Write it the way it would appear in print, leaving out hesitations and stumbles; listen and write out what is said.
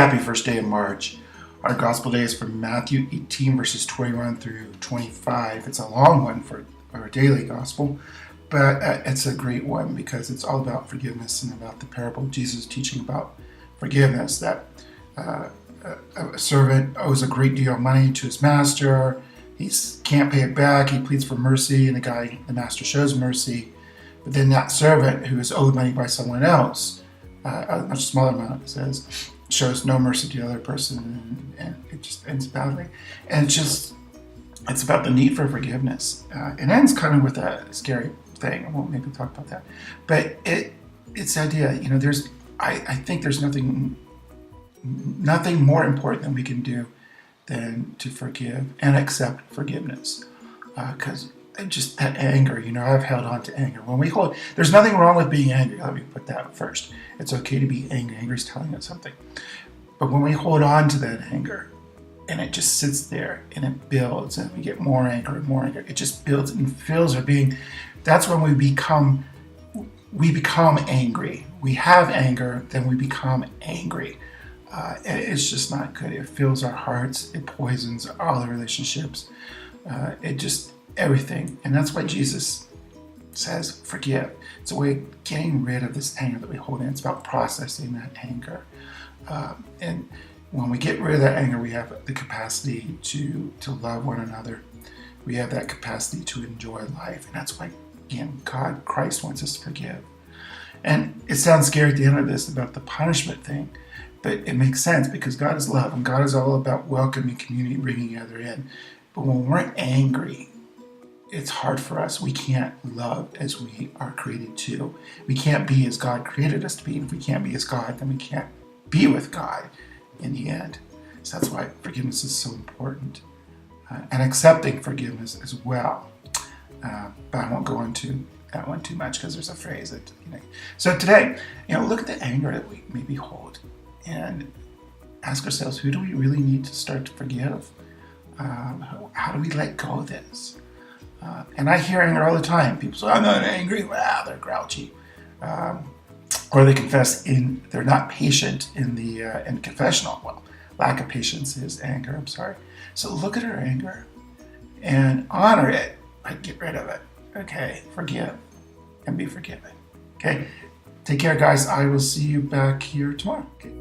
Happy first day of March. Our gospel day is from Matthew 18, verses 21 through 25. It's a long one for our daily gospel, but it's a great one because it's all about forgiveness and about the parable of Jesus teaching about forgiveness, that a servant owes a great deal of money to his master. He can't pay it back. He pleads for mercy, and the master shows mercy. But then that servant who is owed money by someone else, a much smaller amount, it says, shows no mercy to the other person, and it just ends badly. And it's about the need for forgiveness. It ends kind of with a scary thing. I won't maybe talk about that, but it's the idea. I think there's nothing more important than we can do than to forgive and accept forgiveness, because just that anger, I've held on to anger. There's nothing wrong with being angry. Let me put that first. It's okay to be angry. Anger is telling us something. But when we hold on to that anger and it just sits there and it builds and we get more anger and more anger, it just builds and fills our being. That's when we become angry. We have anger, then we become angry. And it's just not good. It fills our hearts. It poisons all the relationships. Everything. And that's why Jesus says forgive. It's a way of getting rid of this anger that we hold in. It's about processing that anger. And when we get rid of that anger, we have the capacity to love one another. We have that capacity to enjoy life. And that's why, again, Christ wants us to forgive. And it sounds scary at the end of this about the punishment thing, but it makes sense because God is love, and God is all about welcoming community, bringing each other in. But when we're angry, it's hard for us. We can't love as we are created to. We can't be as God created us to be. And if we can't be as God, then we can't be with God in the end. So that's why forgiveness is so important. And accepting forgiveness as well. But I won't go into that one too much because there's a phrase that, So today, look at the anger that we maybe hold and ask ourselves, who do we really need to start to forgive? How do we let go of this? And I hear anger all the time. People say, I'm not angry. Wow, they're grouchy. Or they confess they're not patient in confessional. Well, lack of patience is anger, I'm sorry. So look at our anger and honor it. Get rid of it. Okay, forgive and be forgiven. Okay, take care, guys. I will see you back here tomorrow. Okay.